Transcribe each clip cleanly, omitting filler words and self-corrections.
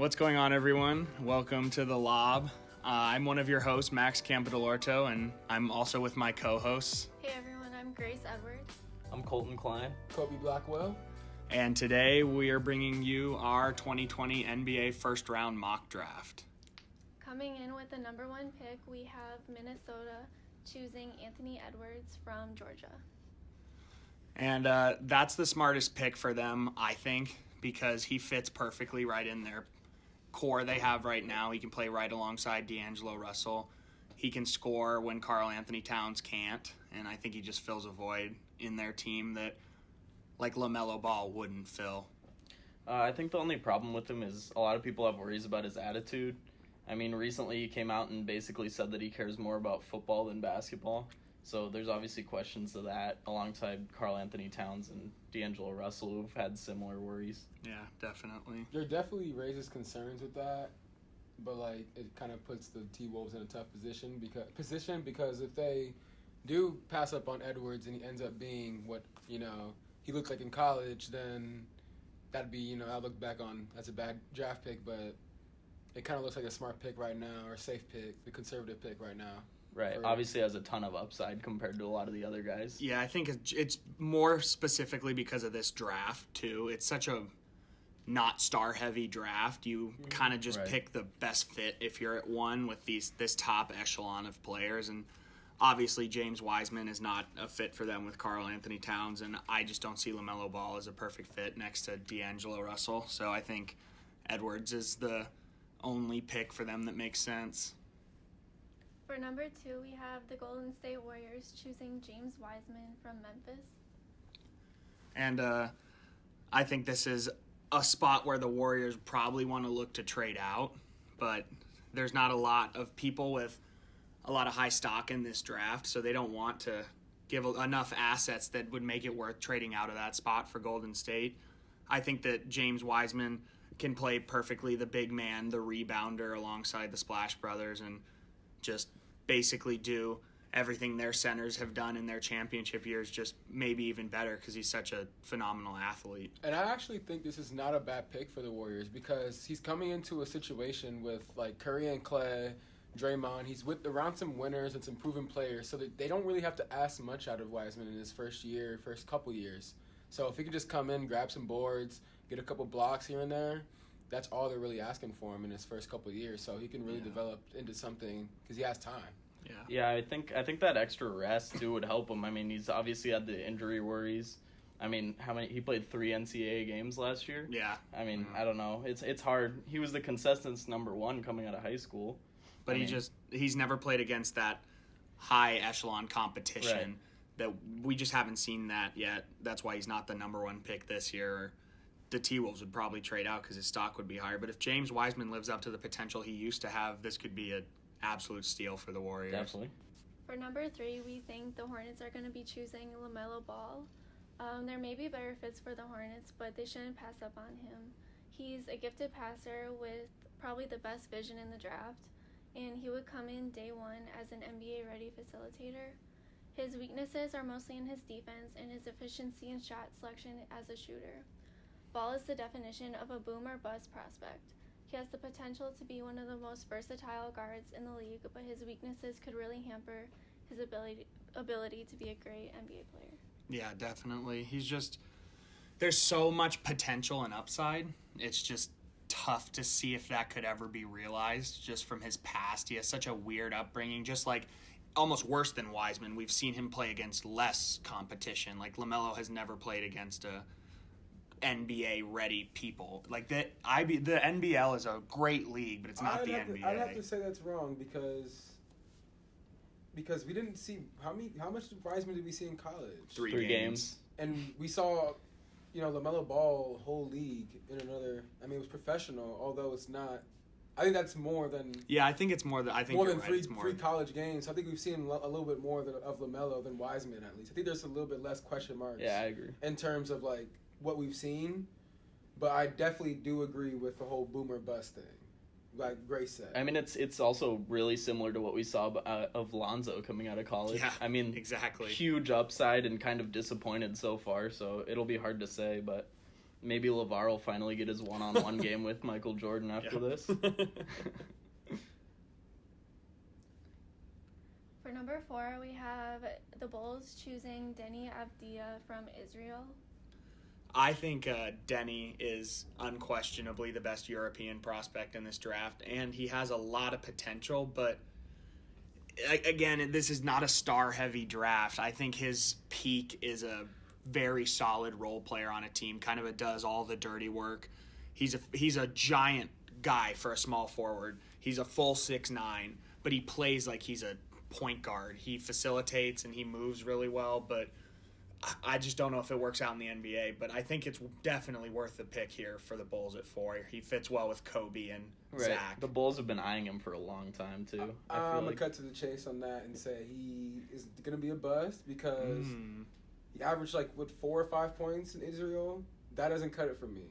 What's going on, everyone? Welcome to The Lob. I'm one of your hosts, Max Campadolorto, and I'm also with my co-hosts. Hey everyone, I'm Grace Edwards. I'm Kolten Klein. Kobe Blackwell. And today we are bringing you our 2020 NBA first round mock draft. Coming in with the number one pick, we have Minnesota choosing Anthony Edwards from Georgia. And that's the smartest pick for them, I think, because he fits perfectly right in their core they have right now. He can play right alongside D'Angelo Russell. He can score when Karl Anthony Towns can't, and I think he just fills a void in their team that, like, LaMelo Ball wouldn't fill. I think the only problem with him is a lot of people have worries about his attitude. I mean, recently he came out and basically said that he cares more about football than basketball. So there's obviously questions of that alongside Karl Anthony Towns and D'Angelo Russell, who've had similar worries. Yeah, definitely. There definitely raises concerns with that, but like it kind of puts the T-Wolves in a tough position because if they do pass up on Edwards and he ends up being what he looked like in college, then that'd be I'll look back on as a bad draft pick, but it kind of looks like a smart pick right now, or a safe pick, the conservative pick right now. Right, obviously has a ton of upside compared to a lot of the other guys. Yeah, I think it's more specifically because of this draft, too. It's such a not star-heavy draft. You kind of just pick the best fit if you're at one with this top echelon of players. And obviously James Wiseman is not a fit for them with Karl Anthony Towns, and I just don't see LaMelo Ball as a perfect fit next to D'Angelo Russell. So I think Edwards is the only pick for them that makes sense. For number two, we have the Golden State Warriors choosing James Wiseman from Memphis. And I think this is a spot where the Warriors probably want to look to trade out, but there's not a lot of people with a lot of high stock in this draft, so they don't want to give enough assets that would make it worth trading out of that spot for Golden State. I think that James Wiseman can play perfectly the big man, the rebounder alongside the Splash Brothers, and just basically do everything their centers have done in their championship years, just maybe even better because he's such a phenomenal athlete. And I actually think this is not a bad pick for the Warriors because he's coming into a situation with like Curry and Clay, Draymond. He's around some winners and some proven players, so that they don't really have to ask much out of Wiseman in his first couple years. So if he could just come in, grab some boards, get a couple blocks here and there, that's all they're really asking for him in his first couple of years. So he can really develop into something because he has time. Yeah, I think that extra rest too would help him. I mean, he's obviously had the injury worries. I mean, he played 3 NCAA games last year. Yeah. I mean, I don't know. It's hard. He was the consensus number one coming out of high school. But he's never played against that high echelon competition. Right. That we just haven't seen that yet. That's why he's not the number one pick this year. The T-Wolves would probably trade out because his stock would be higher. But if James Wiseman lives up to the potential he used to have, this could be an absolute steal for the Warriors. Definitely. For number three, we think the Hornets are going to be choosing LaMelo Ball. There may be better fits for the Hornets, but they shouldn't pass up on him. He's a gifted passer with probably the best vision in the draft, and he would come in day one as an NBA-ready facilitator. His weaknesses are mostly in his defense and his efficiency in shot selection as a shooter. Ball is the definition of a boom or bust prospect. He has the potential to be one of the most versatile guards in the league, but his weaknesses could really hamper his ability to be a great NBA player. Yeah, definitely. There's so much potential and upside. It's just tough to see if that could ever be realized just from his past. He has such a weird upbringing, just like almost worse than Wiseman. We've seen him play against less competition. Like LaMelo has never played against a NBA-ready people. Like the NBL is a great league, but it's not the NBA. I'd have to say that's wrong because we didn't see how much Wiseman did we see in college? 3 games. And we saw, LaMelo Ball whole league in another. I mean, it was professional, although it's not. I think that's more than. Yeah, I think it's more than. I think more you're than right. three college games. I think we've seen a little bit more of LaMelo than Wiseman at least. I think there's a little bit less question marks. Yeah, I agree. In terms of like what we've seen, but I definitely do agree with the whole boomer bust thing, like Grace said. I mean, it's also really similar to what we saw of Lonzo coming out of college. Yeah, I mean, exactly. Huge upside and kind of disappointed so far, so it'll be hard to say, but maybe LeVar will finally get his one-on-one game with Michael Jordan after this. For number 4, we have the Bulls choosing Deni Avdija from Israel. I think Denny is unquestionably the best European prospect in this draft, and he has a lot of potential, but again, this is not a star-heavy draft. I think his peak is a very solid role player on a team, kind of does all the dirty work. He's a giant guy for a small forward. He's a full 6'9", but he plays like he's a point guard. He facilitates and he moves really well, but I just don't know if it works out in the NBA, but I think it's definitely worth the pick here for the Bulls at 4. He fits well with Kobe and Zach. The Bulls have been eyeing him for a long time, too. I'm going to cut to the chase on that and say he is going to be a bust because he averaged, 4 or 5 points in Israel. That doesn't cut it for me.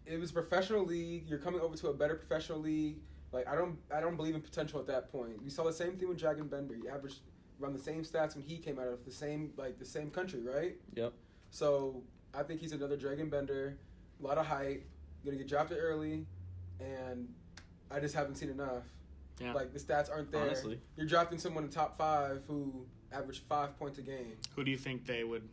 It was a professional league. You're coming over to a better professional league. I don't believe in potential at that point. We saw the same thing with Dragan Bender. He averaged around the same stats when he came out of the same country, right? Yep. So I think he's another Dragan Bender, a lot of height, gonna get drafted early, and I just haven't seen enough. Yeah. The stats aren't there. Honestly. You're drafting someone in top 5 who averaged 5 points a game. Who do you think they would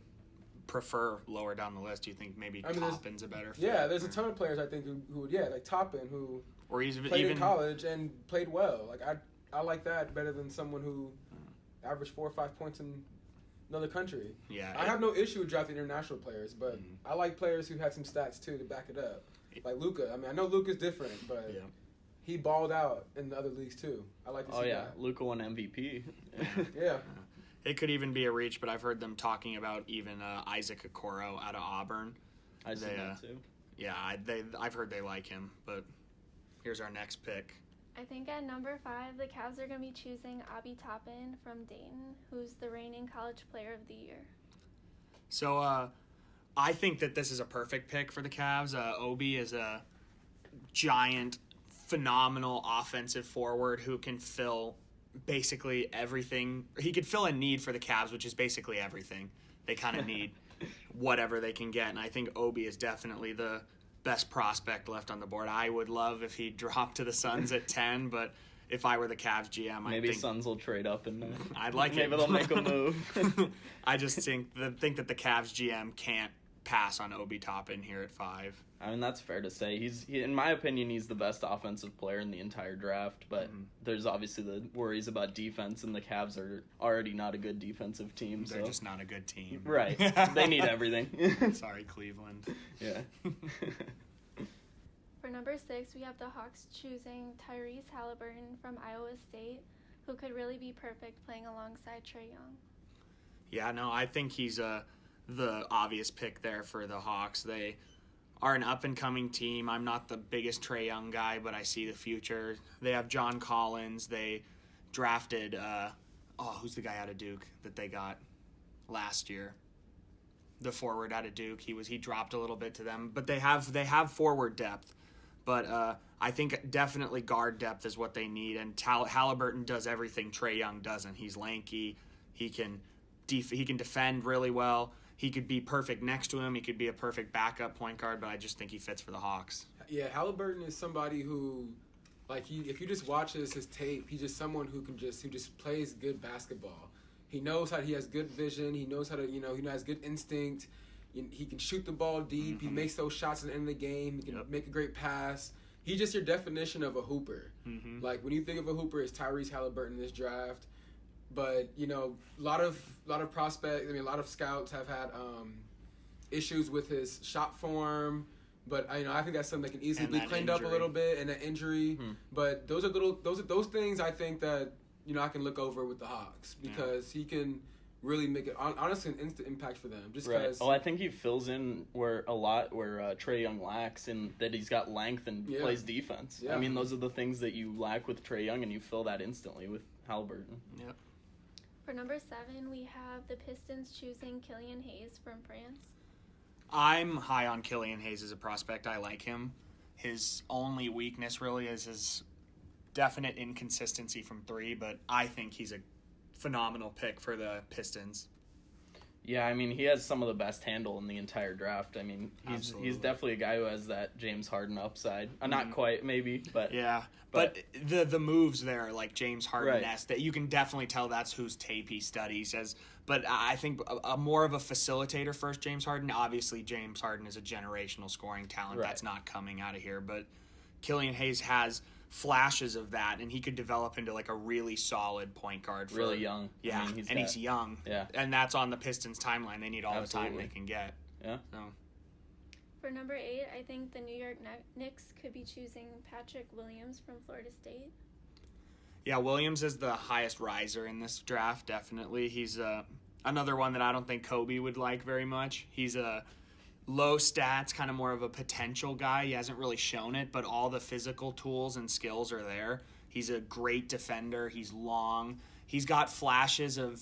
prefer lower down the list? Do you think maybe Toppin's a better fit? Yeah, there's a ton of players I think who would Toppin, who or he's played even in college and played well. I like that better than someone who averaged 4 or 5 points in another country. Yeah, I have no issue with drafting international players, but I like players who had some stats too to back it up. Like Luka. I mean, I know Luka's different, but he balled out in the other leagues too. I like to see that. Luka won MVP. Yeah. It could even be a reach, but I've heard them talking about even Isaac Okoro out of Auburn. I see that too. Yeah, I've heard they like him, but here's our next pick. I think at number 5, the Cavs are going to be choosing Obi Toppin from Dayton, who's the reigning College Player of the Year. So I think that this is a perfect pick for the Cavs. Obi is a giant, phenomenal offensive forward who can fill basically everything. He could fill a need for the Cavs, which is basically everything. They kind of need whatever they can get, and I think Obi is definitely the best prospect left on the board. I would love if he dropped to the Suns at 10, but if I were the Cavs GM, maybe Suns will trade up and I'd like maybe they'll make a move. I just think that the Cavs GM can't pass on Obi Toppin here at 5. I mean, that's fair to say. In my opinion, he's the best offensive player in the entire draft, but there's obviously the worries about defense, and the Cavs are already not a good defensive team. They're just not a good team. Right. They need everything. Sorry, Cleveland. Yeah. For number 6, we have the Hawks choosing Tyrese Halliburton from Iowa State, who could really be perfect playing alongside Trae Young. Yeah, no, I think he's the obvious pick there for the Hawks. They are an up-and-coming team. I'm not the biggest Trae Young guy, but I see the future. They have John Collins. They drafted, who's the guy out of Duke that they got last year? The forward out of Duke. He dropped a little bit to them, but they have forward depth. But I think definitely guard depth is what they need, and Halliburton does everything Trae Young doesn't. He's lanky. He can defend really well. He could be perfect next to him. He could be a perfect backup point guard, but I just think he fits for the Hawks. Yeah, Halliburton is somebody who, if you just watch his tape, he's just someone who just plays good basketball. He knows he has good vision. He knows how to, he has good instinct. He can shoot the ball deep. He makes those shots at the end of the game. He can make a great pass. He's just your definition of a hooper. When you think of a hooper, it's Tyrese Halliburton in this draft. But a lot of prospects. A lot of scouts have had issues with his shot form. But I think that's something that can easily be cleaned up a little bit, and an injury. But those are those things I think that I can look over with the Hawks because he can really make it honestly an instant impact for them. Just because. I think he fills in where Trae Young lacks in that he's got length and plays defense. Yeah. I mean, those are the things that you lack with Trae Young, and you fill that instantly with Halliburton. Yep. For number 7, we have the Pistons choosing Killian Hayes from France. I'm high on Killian Hayes as a prospect. I like him. His only weakness really is his definite inconsistency from 3, but I think he's a phenomenal pick for the Pistons. Yeah, I mean, he has some of the best handle in the entire draft. I mean, he's Absolutely. definitely a guy who has that James Harden upside. Not quite, maybe, but Yeah, but the moves there, like James Harden, Right. that you can definitely tell that's whose tape he studies. But I think a more of a facilitator first, James Harden. Obviously, James Harden is a generational scoring talent Right. that's not coming out of here. But Killian Hayes has flashes of that, and he could develop into like a really solid point guard. really young. Yeah, I mean, he's young. Yeah. And that's on the Pistons timeline. They need all the time Absolutely. they can get. Yeah. So. For number 8, I think the New York Knicks could be choosing Patrick Williams from Florida State. Yeah, Williams is the highest riser in this draft, definitely. He's another one that I don't think Kobe would like very much. He's a low stats, kind of more of a potential guy. He hasn't really shown it, but all the physical tools and skills are there. He's a great defender. He's long. He's got flashes of,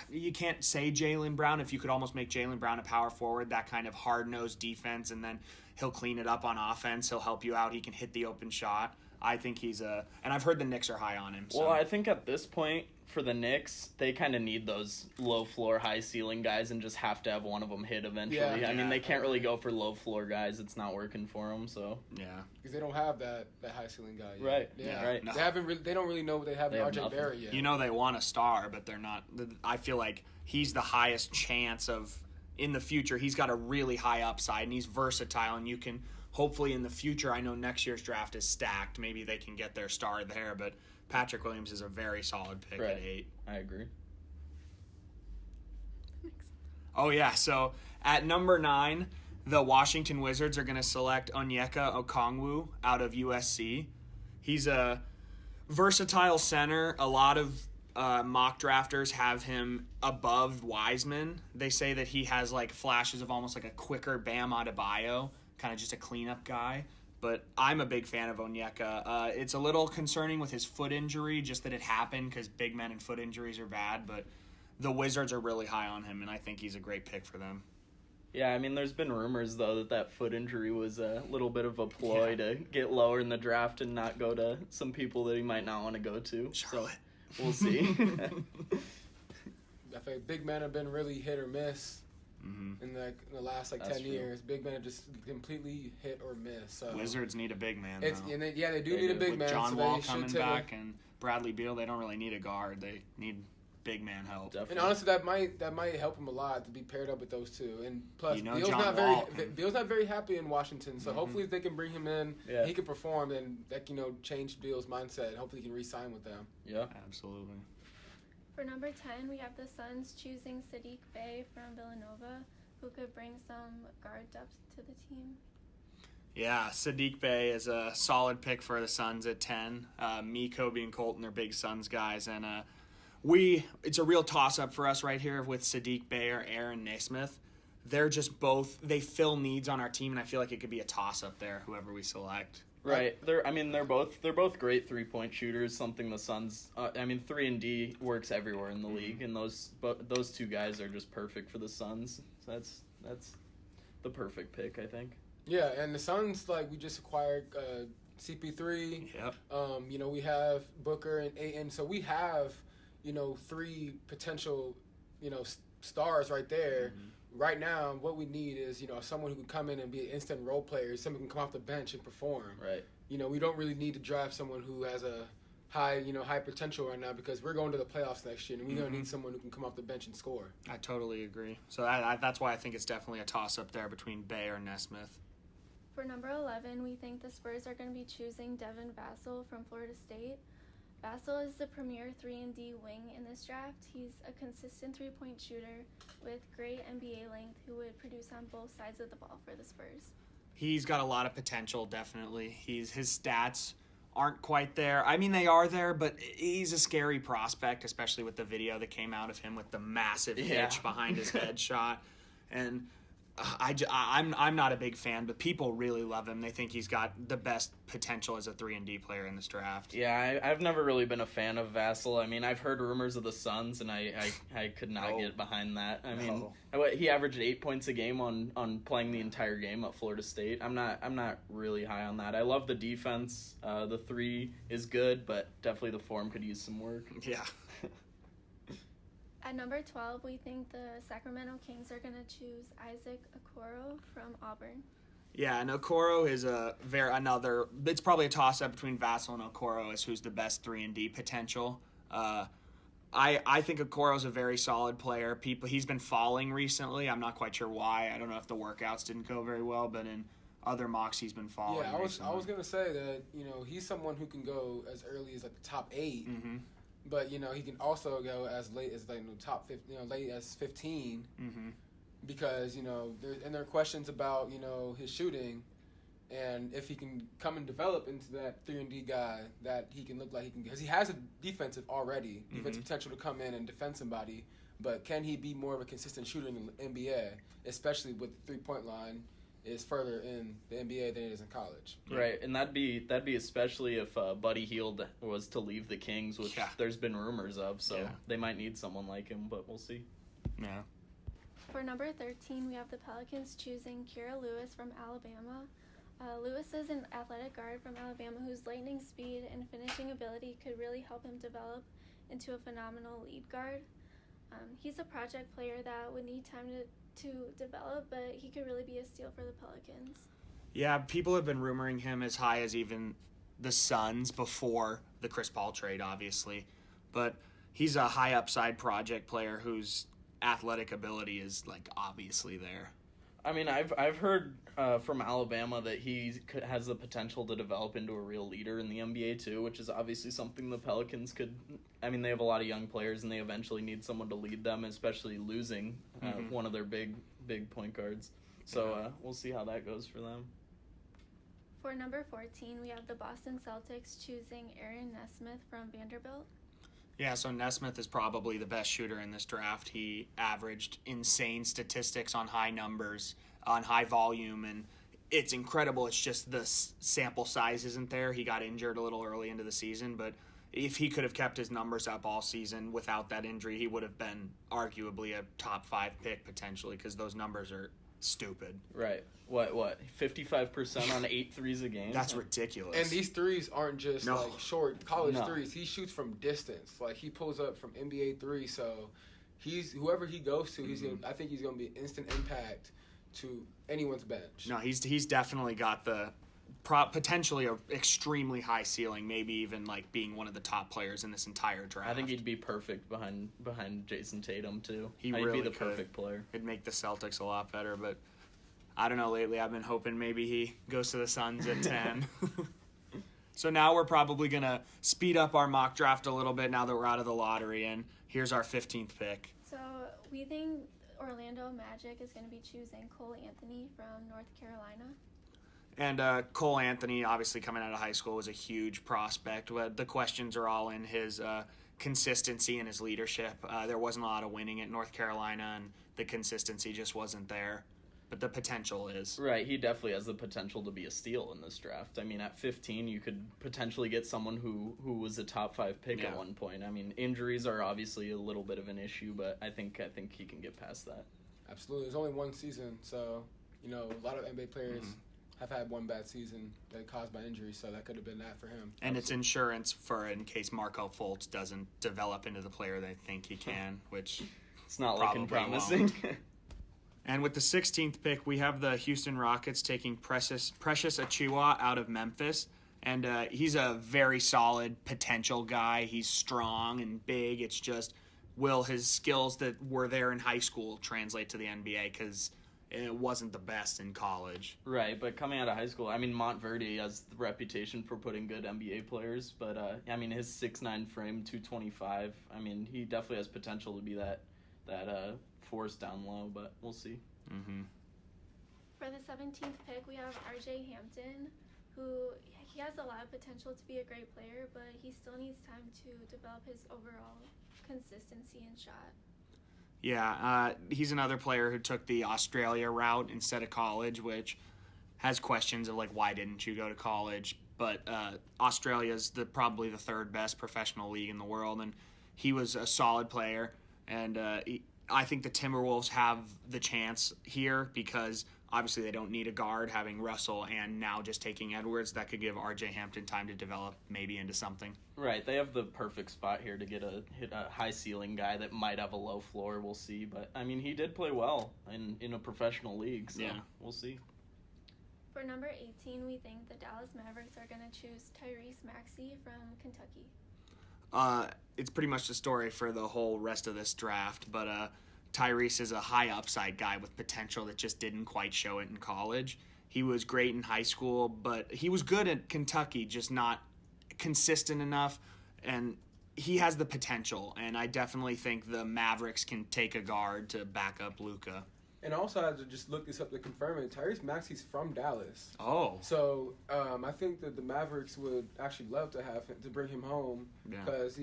you can't say Jaylen Brown. If you could almost make Jaylen Brown a power forward, that kind of hard-nosed defense, and then he'll clean it up on offense. He'll help you out. He can hit the open shot. I think he's and I've heard the Knicks are high on him. So. Well, I think at this point for the Knicks, they kind of need those low floor, high ceiling guys, and just have to have one of them hit eventually. Yeah. I mean, they can't really go for low floor guys. It's not working for them. So Yeah. Because they don't have that high ceiling guy yet. Right. Yeah. Right. No. They don't really know what they have They in have RJ nothing. Barrett yet. You know they want a star, but they're not. I feel like he's the highest chance of in the future. He's got a really high upside, and he's versatile, and you can hopefully in the future, I know next year's draft is stacked. Maybe they can get their star there, but Patrick Williams is a very solid pick Right. at 8. I agree. Oh, yeah. So at number 9, the Washington Wizards are going to select Onyeka Okongwu out of USC. He's a versatile center. A lot of mock drafters have him above Wiseman. They say that he has like flashes of almost like a quicker Bam Adebayo, kind of just a cleanup guy. But I'm a big fan of Onyeka. It's a little concerning with his foot injury, just that it happened because big men and foot injuries are bad. But the Wizards are really high on him, and I think he's a great pick for them. Yeah, I mean, there's been rumors, though, that foot injury was a little bit of a ploy to get lower in the draft and not go to some people that he might not want to go to. Charlotte. So we'll see. I feel like big men have been really hit or miss in the last That's 10 true. years. Big men have just completely hit or miss. So Wizards need a big man, It's though. and they do They need a do. big With man. John so Wall they should coming take back and Bradley Beal, they don't really need a guard. They need big man help. Definitely. And honestly, that might help him a lot to be paired up with those two. And plus, You know Beal's John not Wall very can- Beal's not very happy in Washington. So hopefully, if they can bring him in, Yeah. he can perform, and that change Beal's mindset. And hopefully, he can re-sign with them. Yeah. Absolutely. For number 10, we have the Suns choosing Sadiq Bey from Villanova, who could bring some guard depth to the team. Yeah, Sadiq Bey is a solid pick for the Suns at 10. Me, Kobe, and Kolten are big Suns guys, and it's a real toss-up for us right here with Sadiq Bey or Aaron Nesmith. They're just they fill needs on our team, and I feel like it could be a toss-up there, whoever we select. Right. They're both great 3-point shooters. Something the Suns. 3-and-D works everywhere in the league, and those two guys are just perfect for the Suns. So that's the perfect pick, I think. Yeah, and the Suns, we just acquired CP3. Yep. We have Booker and Ayton, so we have 3 potential stars right there. Right now, what we need is someone who can come in and be an instant role player, someone who can come off the bench and perform. Right. We don't really need to draft someone who has a high potential right now, because we're going to the playoffs next year, and we're going to need someone who can come off the bench and score. I totally agree. So that's why I think it's definitely a toss-up there between Bey or Nesmith. For number 11, we think the Spurs are going to be choosing Devin Vassell from Florida State. Vassell is the premier 3-and-D wing in this draft. He's a consistent 3-point shooter with great NBA length who would produce on both sides of the ball for the Spurs. He's got a lot of potential, definitely. His stats aren't quite there. I mean, they are there, but he's a scary prospect, especially with the video that came out of him with the massive hitch behind his head shot. And I'm not a big fan, but people really love him. They think he's got the best potential as a 3-and-D player in this draft. Yeah, I've never really been a fan of Vassell. I mean, I've heard rumors of the Suns, and I could not get behind that. I mean, he averaged 8 points a game on playing the entire game at Florida State. I'm not really high on that. I love the defense. The 3 is good, but definitely the form could use some work. Yeah. At At number 12, we think the Sacramento Kings are going to choose Isaac Okoro from Auburn. Yeah, and Okoro is it's probably a toss-up between Vassell and Okoro as who's the best 3-and-D potential. I think Okoro's a very solid player. He's been falling recently. I'm not quite sure why. I don't know if the workouts didn't go very well, but in other mocks he's been falling. Yeah, recently. I was gonna say that he's someone who can go as early as like the top 8, Mm-hmm. but he can also go as late as like top 15, late as 15, Mm-hmm. because there are questions about his shooting, and if he can come and develop into that 3-and-D guy that he can look like he can, because he has a defensive potential to come in and defend somebody, but can he be more of a consistent shooter in the NBA, especially with the 3-point line is further in the NBA than it is in college. Right, and that'd be especially if Buddy Hield was to leave the Kings, which there's been rumors of, so they might need someone like him, but we'll see. Yeah. For number 13, we have the Pelicans choosing Kira Lewis from Alabama. Lewis is an athletic guard from Alabama whose lightning speed and finishing ability could really help him develop into a phenomenal lead guard. He's a project player that would need time to develop, but he could really be a steal for the Pelicans. Yeah, people have been rumoring him as high as even the Suns before the Chris Paul trade, obviously. But he's a high upside project player whose athletic ability is obviously there. I mean, I've heard from Alabama that he has the potential to develop into a real leader in the NBA too, which is obviously something the Pelicans could. I mean, they have a lot of young players, and they eventually need someone to lead them, especially losing one of their big point guards. So we'll see how that goes for them. For number 14, we have the Boston Celtics choosing Aaron Nesmith from Vanderbilt. Yeah, so Nesmith is probably the best shooter in this draft. He averaged insane statistics on high numbers, on high volume, and it's incredible. It's just the sample size isn't there. He got injured a little early into the season, but if he could have kept his numbers up all season without that injury, he would have been arguably a top 5 pick potentially, because those numbers are stupid. Right. What? 55% on 8 threes a game? That's ridiculous. And these threes aren't just short college threes. He shoots from distance. He pulls up from NBA 3. So whoever he goes to, I think he's gonna be an instant impact to anyone's bench. No, he's definitely got the potentially an extremely high ceiling, maybe even being one of the top players in this entire draft. I think he'd be perfect behind Jason Tatum too. He'd really be the perfect player. It'd make the Celtics a lot better, but I don't know. Lately, I've been hoping maybe he goes to the Suns at 10. So now we're probably gonna speed up our mock draft a little bit now that we're out of the lottery, and here's our 15th pick. So we think Orlando Magic is going to be choosing Cole Anthony from North Carolina. And Cole Anthony, obviously coming out of high school, was a huge prospect. But the questions are all in his consistency and his leadership. There wasn't a lot of winning at North Carolina, and the consistency just wasn't there. But the potential is. Right, he definitely has the potential to be a steal in this draft. I mean, at 15, you could potentially get someone who was a top 5 pick at one point. I mean, injuries are obviously a little bit of an issue, but I think he can get past that. Absolutely. There's only one season, so, a lot of NBA players have had one bad season that caused by injury, so that could have been that for him. And it's insurance for in case Markelle Fultz doesn't develop into the player they think he can, which it's not looking promising. And with the 16th pick, we have the Houston Rockets taking Precious Achiuwa out of Memphis. And he's a very solid potential guy. He's strong and big. It's just, will his skills that were there in high school translate to the NBA? Because it wasn't the best in college. Right, but coming out of high school, I mean, Montverde has the reputation for putting good NBA players. But, I mean, his 6'9" frame, 225, I mean, he definitely has potential to be that force down low, but we'll see. For the 17th pick, we have RJ Hampton, who he has a lot of potential to be a great player, but he still needs time to develop his overall consistency and shot. Yeah, he's another player who took the Australia route instead of college, which has questions of why didn't you go to college? But Australia's probably the 3rd best professional league in the world, and he was a solid player, and I think the Timberwolves have the chance here because obviously they don't need a guard, having Russell and now just taking Edwards. That could give R.J. Hampton time to develop maybe into something. Right, they have the perfect spot here to hit a high ceiling guy that might have a low floor. We'll see, but I mean he did play well in a professional league, so we'll see. For number 18, we think the Dallas Mavericks are going to choose Tyrese Maxey from Kentucky. It's pretty much the story for the whole rest of this draft, but Tyrese is a high upside guy with potential that just didn't quite show it in college. He was great in high school, but he was good at Kentucky, just not consistent enough, and he has the potential, and I definitely think the Mavericks can take a guard to back up Luka. And also, I had to just look this up to confirm it. Tyrese Maxey's from Dallas. Oh. So I think that the Mavericks would actually love to have him, to bring him home. Because,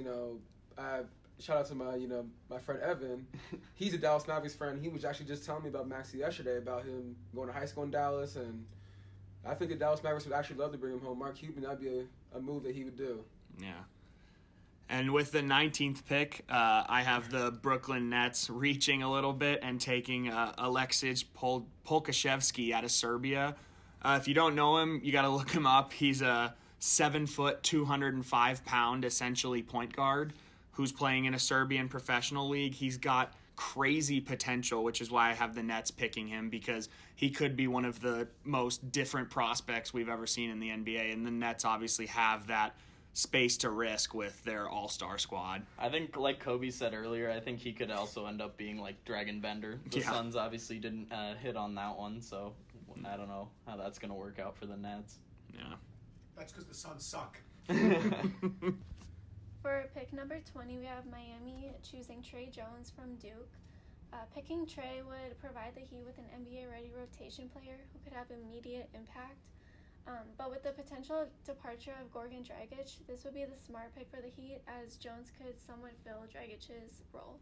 shout out to my friend Evan. He's a Dallas Mavericks friend. He was actually just telling me about Maxey yesterday, about him going to high school in Dallas. And I think the Dallas Mavericks would actually love to bring him home. Mark Cuban, that'd be a move that he would do. Yeah. And with the 19th pick, I have the Brooklyn Nets reaching a little bit and taking Aleksej Polkashevsky out of Serbia. If you don't know him, you got to look him up. He's a 7-foot, 205-pound, essentially point guard who's playing in a Serbian professional league. He's got crazy potential, which is why I have the Nets picking him, because he could be one of the most different prospects we've ever seen in the NBA. And the Nets obviously have that space to risk with their all-star squad. I think, like Kobe said earlier, I think he could also end up being like Dragon Bender. The Suns obviously didn't hit on that one, so I don't know how that's going to work out for the Nets. Yeah. That's because the Suns suck. For pick number 20, we have Miami choosing Trey Jones from Duke. Picking Trey would provide the Heat with an NBA-ready rotation player who could have immediate impact. But with the potential departure of Goran Dragic, this would be the smart pick for the Heat, as Jones could somewhat fill Dragic's role.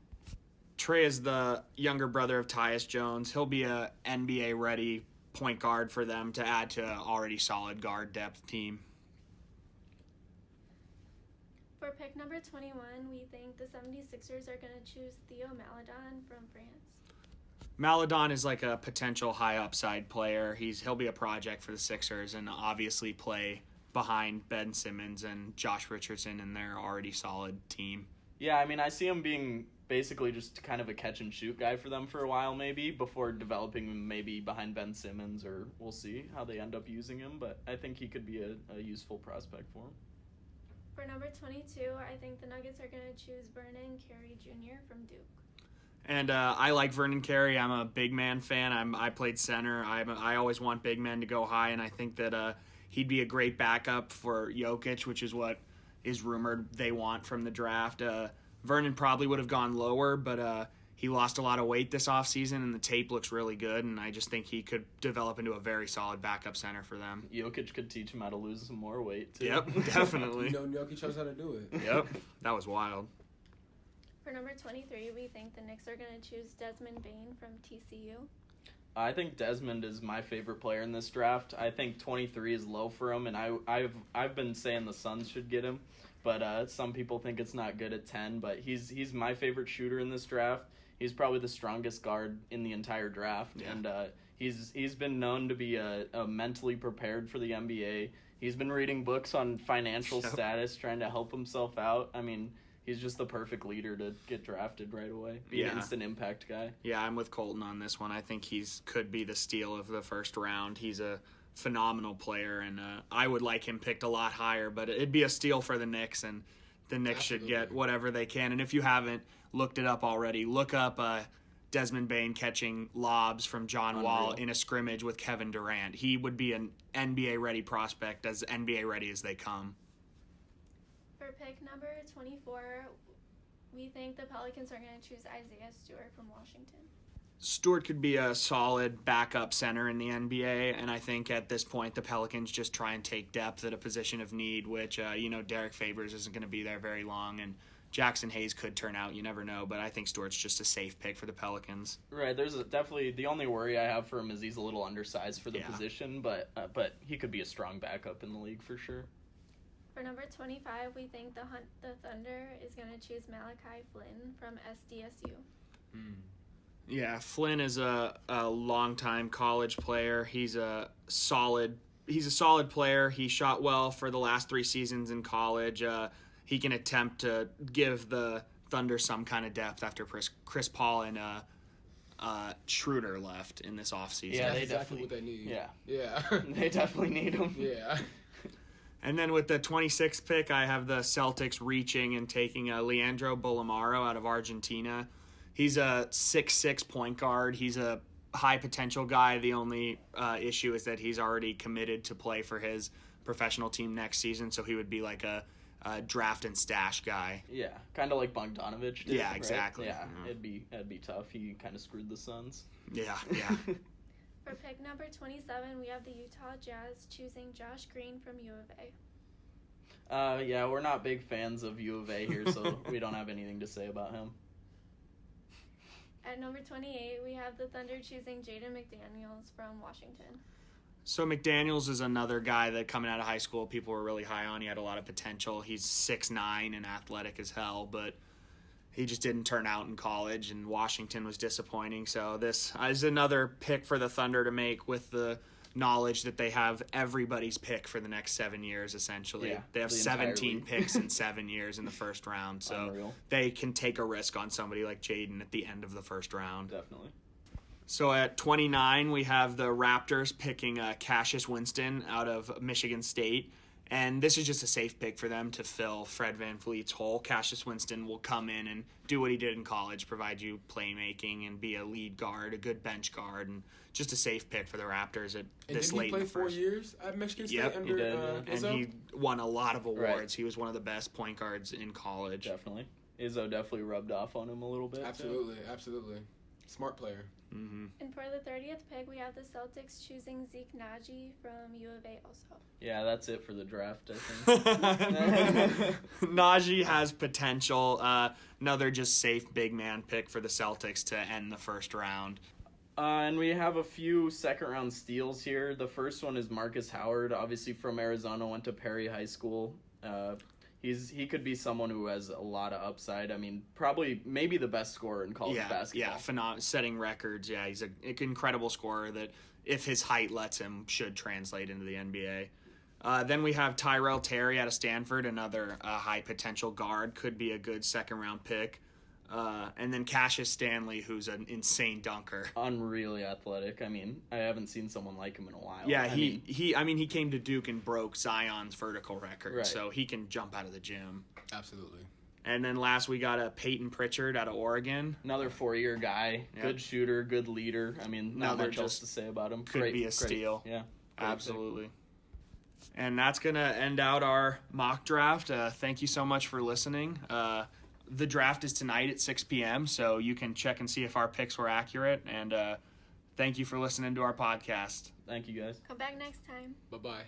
Trey is the younger brother of Tyus Jones. He'll be a NBA-ready point guard for them to add to an already solid guard depth team. For pick number 21, we think the 76ers are going to choose Theo Maledon from France. Maledon is like a potential high upside player. He'll be a project for the Sixers and obviously play behind Ben Simmons and Josh Richardson in their already solid team. Yeah, I mean, I see him being basically just kind of a catch and shoot guy for them for a while, maybe before developing him maybe behind Ben Simmons, or we'll see how they end up using him. But I think he could be a useful prospect for him. For number 22, I think the Nuggets are going to choose Vernon Carey Jr. from Duke. And I like Vernon Carey. I'm a big man fan. I played center. I always want big men to go high, and I think that he'd be a great backup for Jokic, which is what is rumored they want from the draft. Vernon probably would have gone lower, but he lost a lot of weight this offseason, and the tape looks really good, and I just think he could develop into a very solid backup center for them. Jokic could teach him how to lose some more weight, too. Yep, definitely. Jokic knows how to do it. Yep, that was wild. For number 23, we think the Knicks are going to choose Desmond Bane from TCU. I think Desmond is my favorite player in this draft. I think 23 is low for him, and I've been saying the Suns should get him, but some people think it's not good at 10. But he's my favorite shooter in this draft. He's probably the strongest guard in the entire draft, and he's been known to be a mentally prepared for the NBA. He's been reading books on financial status, trying to help himself out. I mean, he's just the perfect leader to get drafted right away. Be an instant impact guy. Yeah, I'm with Kolten on this one. I think could be the steal of the first round. He's a phenomenal player, and I would like him picked a lot higher, but it'd be a steal for the Knicks, and the Knicks should get whatever they can. And if you haven't looked it up already, look up Desmond Bane catching lobs from John Wall in a scrimmage with Kevin Durant. He would be an NBA-ready prospect, as NBA-ready as they come. For pick number 24, we think the Pelicans are going to choose Isaiah Stewart from Washington. Stewart could be a solid backup center in the NBA, and I think at this point the Pelicans just try and take depth at a position of need, which, Derek Favors isn't going to be there very long, and Jackson Hayes could turn out. You never know, but I think Stewart's just a safe pick for the Pelicans. Right, there's definitely the only worry I have for him is he's a little undersized for the position, but he could be a strong backup in the league for sure. For number 25, we think the Thunder is going to choose Malachi Flynn from SDSU. Yeah, Flynn is a longtime college player. He's a solid player. He shot well for the last 3 seasons in college. He can attempt to give the Thunder some kind of depth after Chris Paul and Schroeder left in this offseason. Yeah, That's they exactly definitely. what they need. Yeah, Yeah. they definitely need him. Yeah. And then with the 26th pick, I have the Celtics reaching and taking Leandro Bolomaro out of Argentina. He's a 6'6" point guard. He's a high potential guy. The only issue is that he's already committed to play for his professional team next season, so he would be like a draft and stash guy. Yeah, kind of like Bogdanovich did. Yeah, right? exactly. Yeah, Yeah. it'd be tough. He kind of screwed the Suns. Yeah. For pick number 27, we have the Utah Jazz choosing Josh Green from U of A. Yeah, we're not big fans of U of A here, so we don't have anything to say about him. At number 28, we have the Thunder choosing Jaden McDaniels from Washington. So McDaniels is another guy that coming out of high school, people were really high on. He had a lot of potential. He's 6'9" and athletic as hell, but he just didn't turn out in college, and Washington was disappointing. So this is another pick for the Thunder to make with the knowledge that they have everybody's pick for the next 7 years, essentially. Yeah, they have the entire 17 league. picks in 7 years in the first round, so Unreal. they can take a risk on somebody like Jaden at the end of the first round. Definitely. So at 29, we have the Raptors picking Cassius Winston out of Michigan State. And this is just a safe pick for them to fill Fred VanVleet's hole. Cassius Winston will come in and do what he did in college, provide you playmaking and be a lead guard, a good bench guard, and just a safe pick for the Raptors at And this didn't late he play in the 4 first. years at Michigan State Yep, he under did, And Izzo? he won a lot of awards. Right. He was one of the best point guards in college. Definitely. Izzo definitely rubbed off on him a little bit. Absolutely, absolutely. Smart player. Mm-hmm. And for the 30th pick, we have the Celtics choosing Zeke Naji from U of A also. Yeah, that's it for the draft, I think. Najee has potential. Another just safe big man pick for the Celtics to end the first round. And we have a few second-round steals here. The first one is Marcus Howard, obviously from Arizona, went to Perry High School. He could be someone who has a lot of upside. I mean, maybe the best scorer in college basketball. Setting records. Yeah, he's an incredible scorer that, if his height lets him, should translate into the NBA. Then we have Tyrell Terry out of Stanford, another high potential guard, could be a good second round pick. And then Cassius Stanley, who's an insane dunker. Unreally athletic. I mean, I haven't seen someone like him in a while. Yeah, he came to Duke and broke Zion's vertical record, Right. so he can jump out of the gym. Absolutely. And then last we got Peyton Pritchard out of Oregon. Another 4-year guy, Yep. good shooter, good leader. I mean, not Another much else just to say about him. could be a steal. Yeah, Absolutely. And that's going to end out our mock draft. Thank you so much for listening. The draft is tonight at 6 p.m., so you can check and see if our picks were accurate. And thank you for listening to our podcast. Thank you, guys. Come back next time. Bye-bye.